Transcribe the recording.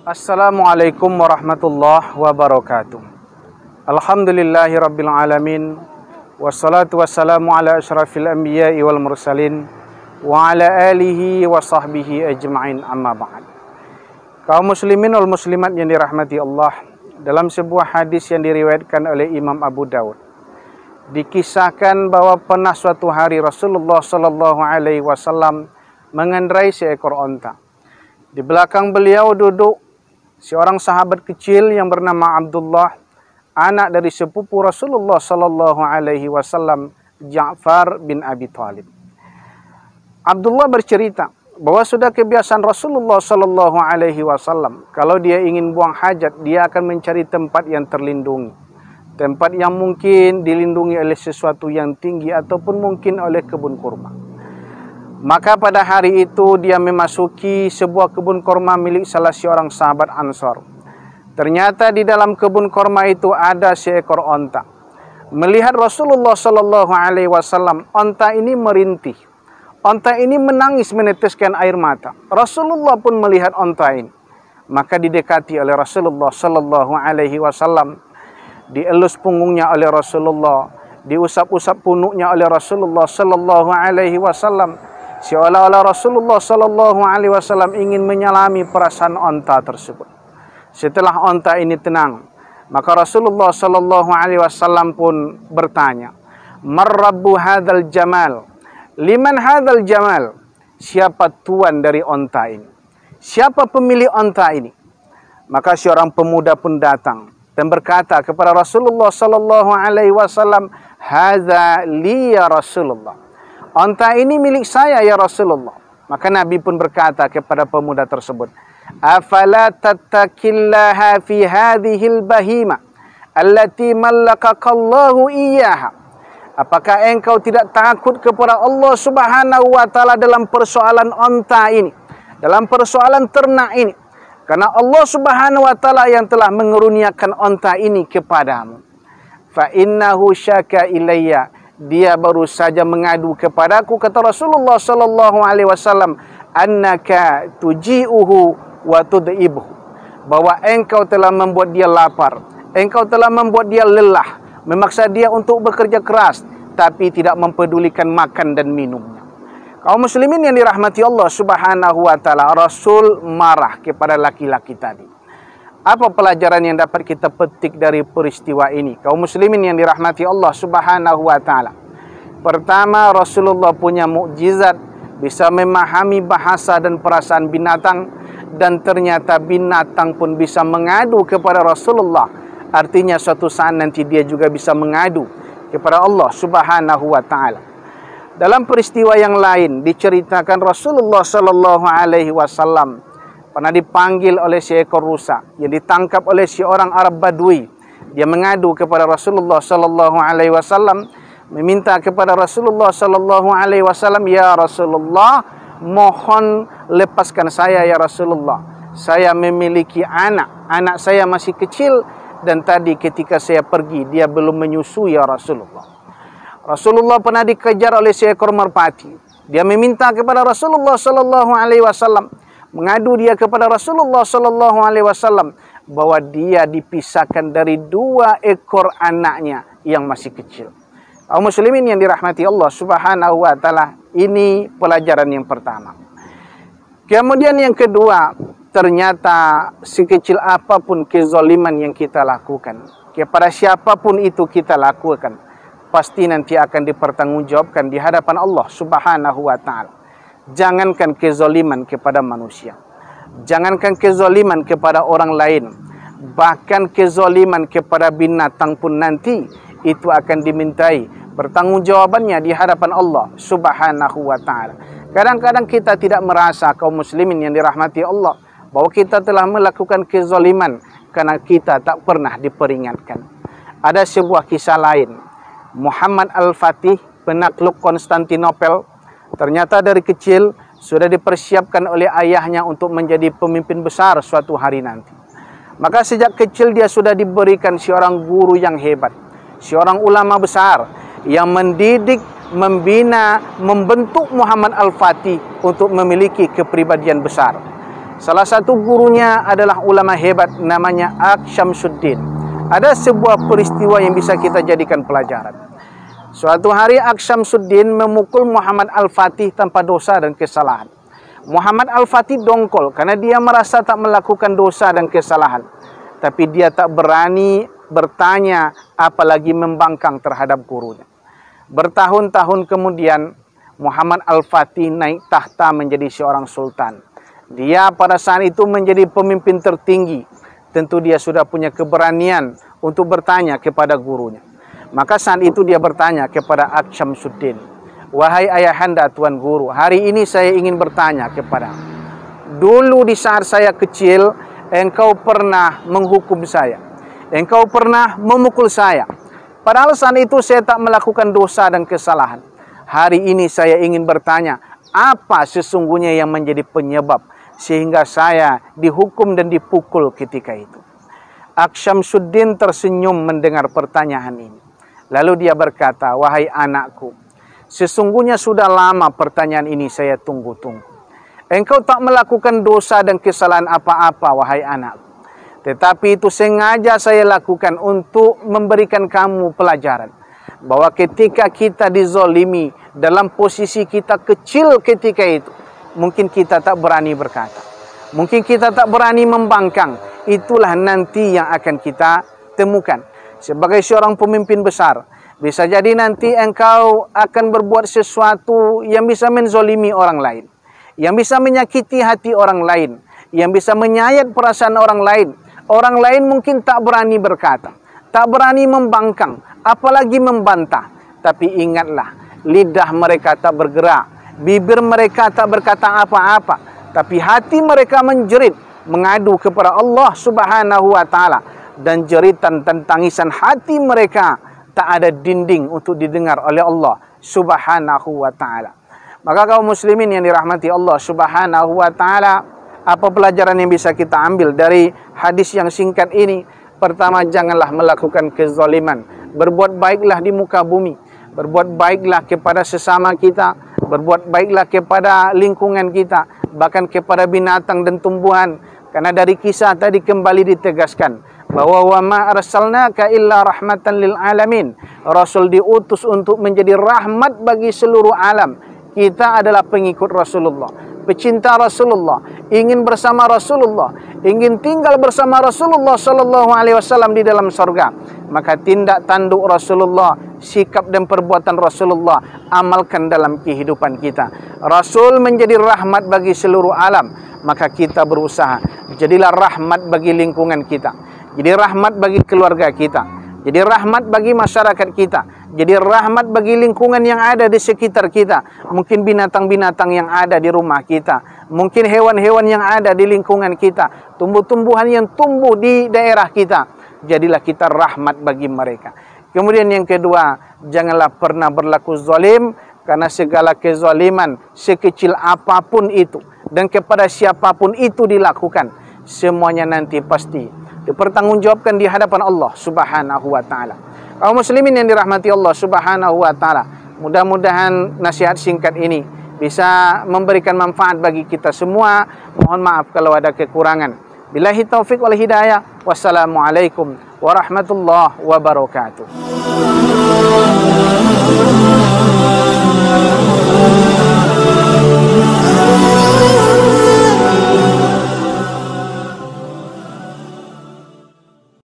Assalamualaikum warahmatullahi wabarakatuh. Alhamdulillahi rabbil alamin. Wassalatu wassalamu ala asyrafil anbiya'i wal mursalin wa ala alihi wa sahbihi ajma'in, amma ba'd. Kaum muslimin wal muslimat yang dirahmati Allah, dalam sebuah hadis yang diriwayatkan oleh Imam Abu Dawud, dikisahkan bahwa pernah suatu hari Rasulullah sallallahu alaihi wasallam mengendarai seekor onta. Di belakang beliau duduk seorang sahabat kecil yang bernama Abdullah, anak dari sepupu Rasulullah sallallahu alaihi wasallam, Ja'far bin Abi Thalib. Abdullah bercerita bahwa sudah kebiasaan Rasulullah sallallahu alaihi wasallam, kalau dia ingin buang hajat, dia akan mencari tempat yang terlindungi, tempat yang mungkin dilindungi oleh sesuatu yang tinggi ataupun mungkin oleh kebun kurma. Maka pada hari itu dia memasuki sebuah kebun kurma milik salah seorang sahabat Ansor. Ternyata di dalam kebun kurma itu ada seekor onta. Melihat Rasulullah sallallahu alaihi wasallam, onta ini merintih. Onta ini menangis meneteskan air mata. Rasulullah pun melihat onta ini. Maka didekati oleh Rasulullah sallallahu alaihi wasallam, dielus punggungnya oleh Rasulullah, diusap-usap punuknya oleh Rasulullah sallallahu alaihi wasallam. Seolah-olah Rasulullah sallallahu alaihi wasallam ingin menyalami perasaan onta tersebut. Setelah onta ini tenang, maka Rasulullah sallallahu alaihi wasallam pun bertanya, "Man rabbu hadzal jamal? Liman hadzal jamal?" Siapa tuan dari onta ini? Siapa pemilik onta ini? Maka seorang pemuda pun datang dan berkata kepada Rasulullah sallallahu alaihi wasallam, "Hadza li ya Rasulullah." Onta ini milik saya ya Rasulullah. Maka Nabi pun berkata kepada pemuda tersebut, "Afala tattaqillaha fi hadhil bahima allati mallakakallahu iyyaha?" Apakah engkau tidak takut kepada Allah Subhanahu wa taala dalam persoalan onta ini, dalam persoalan ternak ini? Karena Allah Subhanahu wa taala yang telah mengeruniakan onta ini kepadamu. Fa innahu syaka ilayya, dia baru saja mengadu kepadaku, kata Rasulullah sallallahu alaihi wasallam, annaka tuji'uhu wa tud'ibuhu, bahwa engkau telah membuat dia lapar, engkau telah membuat dia lelah, memaksa dia untuk bekerja keras, tapi tidak mempedulikan makan dan minumnya. Kaum muslimin yang dirahmati Allah Subhanahu wa taala, Rasul marah kepada laki-laki tadi. Apa pelajaran yang dapat kita petik dari peristiwa ini? Kaum muslimin yang dirahmati Allah Subhanahu wa taala. Pertama, Rasulullah punya mukjizat, bisa memahami bahasa dan perasaan binatang, dan ternyata binatang pun bisa mengadu kepada Rasulullah. Artinya suatu saat nanti dia juga bisa mengadu kepada Allah Subhanahu wa taala. Dalam peristiwa yang lain diceritakan Rasulullah sallallahu alaihi wasallam pernah dipanggil oleh seekor rusa yang ditangkap oleh seorang Arab Badui. Dia mengadu kepada Rasulullah sallallahu alaihi wasallam, meminta kepada Rasulullah sallallahu alaihi wasallam, "Ya Rasulullah, mohon lepaskan saya ya Rasulullah. Saya memiliki anak saya masih kecil, dan tadi ketika saya pergi dia belum menyusui ya Rasulullah." Rasulullah pernah dikejar oleh seekor merpati. Dia meminta kepada Rasulullah sallallahu alaihi wasallam, mengadu dia kepada Rasulullah sallallahu alaihi wasallam bahwa dia dipisahkan dari 2 ekor anaknya yang masih kecil. Kaum muslimin yang dirahmati Allah Subhanahu wa taala, ini pelajaran yang pertama. Kemudian yang kedua, ternyata sekecil apapun kezaliman yang kita lakukan, kepada siapapun itu kita lakukan, pasti nanti akan dipertanggungjawabkan di hadapan Allah Subhanahu wa taala. Jangankan kezaliman kepada manusia, jangankan kezaliman kepada orang lain, bahkan kezaliman kepada binatang pun nanti itu akan dimintai pertanggungjawabannya di hadapan Allah Subhanahu wa taala. Kadang-kadang kita tidak merasa, kaum muslimin yang dirahmati Allah, bahwa kita telah melakukan kezaliman karena kita tak pernah diperingatkan. Ada sebuah kisah lain. Muhammad Al-Fatih, penakluk Konstantinopel, ternyata dari kecil sudah dipersiapkan oleh ayahnya untuk menjadi pemimpin besar suatu hari nanti. Maka sejak kecil dia sudah diberikan seorang guru yang hebat, seorang ulama besar yang mendidik, membina, membentuk Muhammad Al-Fatih untuk memiliki kepribadian besar. Salah satu gurunya adalah ulama hebat namanya Aksyamsuddin. Ada sebuah peristiwa yang bisa kita jadikan pelajaran. Suatu hari Aksyamsuddin memukul Muhammad Al-Fatih tanpa dosa dan kesalahan. Muhammad Al-Fatih dongkol karena dia merasa tak melakukan dosa dan kesalahan. Tapi dia tak berani bertanya, apalagi membangkang terhadap gurunya. Bertahun-tahun kemudian Muhammad Al-Fatih naik tahta menjadi seorang sultan. Dia pada saat itu menjadi pemimpin tertinggi. Tentu dia sudah punya keberanian untuk bertanya kepada gurunya. Maka saat itu dia bertanya kepada Aksyamsuddin, "Wahai ayahanda tuan guru, hari ini saya ingin bertanya kepada, dulu di saat saya kecil, engkau pernah menghukum saya. Engkau pernah memukul saya. Padahal saat itu saya tak melakukan dosa dan kesalahan. Hari ini saya ingin bertanya, apa sesungguhnya yang menjadi penyebab sehingga saya dihukum dan dipukul ketika itu?" Aksyamsuddin tersenyum mendengar pertanyaan ini. Lalu dia berkata, "Wahai anakku, sesungguhnya sudah lama pertanyaan ini saya tunggu-tunggu. Engkau tak melakukan dosa dan kesalahan apa-apa, wahai anakku. Tetapi itu sengaja saya lakukan untuk memberikan kamu pelajaran. Bahwa ketika kita dizolimi, dalam posisi kita kecil ketika itu, mungkin kita tak berani berkata. Mungkin kita tak berani membangkang. Itulah nanti yang akan kita temukan. Sebagai seorang pemimpin besar, bisa jadi nanti engkau akan berbuat sesuatu yang bisa menzolimi orang lain. Yang bisa menyakiti hati orang lain. Yang bisa menyayat perasaan orang lain. Orang lain mungkin tak berani berkata. Tak berani membangkang. Apalagi membantah. Tapi ingatlah, lidah mereka tak bergerak. Bibir mereka tak berkata apa-apa. Tapi hati mereka menjerit, mengadu kepada Allah Subhanahu wa ta'ala. Dan jeritan dan tangisan hati mereka tak ada dinding untuk didengar oleh Allah Subhanahu wa ta'ala. Maka kaum muslimin yang dirahmati Allah Subhanahu wa ta'ala, apa pelajaran yang bisa kita ambil dari hadis yang singkat ini? Pertama, janganlah melakukan kezaliman. Berbuat baiklah di muka bumi. Berbuat baiklah kepada sesama kita. Berbuat baiklah kepada lingkungan kita. Bahkan kepada binatang dan tumbuhan. Karena dari kisah tadi kembali ditegaskan bahwa wa ma arsalnaka illa rahmatan lil alamin. Rasul diutus untuk menjadi rahmat bagi seluruh alam. Kita adalah pengikut Rasulullah, pecinta Rasulullah, ingin bersama Rasulullah, ingin tinggal bersama Rasulullah sallallahu alaihi wasallam di dalam surga. Maka tindak tanduk Rasulullah, sikap dan perbuatan Rasulullah amalkan dalam kehidupan kita. Rasul menjadi rahmat bagi seluruh alam, maka kita berusaha jadilah rahmat bagi lingkungan kita. Jadi rahmat bagi keluarga kita. Jadi rahmat bagi masyarakat kita. Jadi rahmat bagi lingkungan yang ada di sekitar kita. Mungkin binatang-binatang yang ada di rumah kita. Mungkin hewan-hewan yang ada di lingkungan kita. Tumbuh-tumbuhan yang tumbuh di daerah kita. Jadilah kita rahmat bagi mereka. Kemudian yang kedua, janganlah pernah berlaku zalim. Karena segala kezaliman, sekecil apapun itu, dan kepada siapapun itu dilakukan, semuanya nanti pasti dipertanggungjawabkan di hadapan Allah Subhanahu wa ta'ala. Kaum muslimin yang dirahmati Allah Subhanahu wa ta'ala, mudah-mudahan nasihat singkat ini bisa memberikan manfaat bagi kita semua. Mohon maaf kalau ada kekurangan. Billahi taufiq wal hidayah. Wassalamualaikum warahmatullahi wabarakatuh.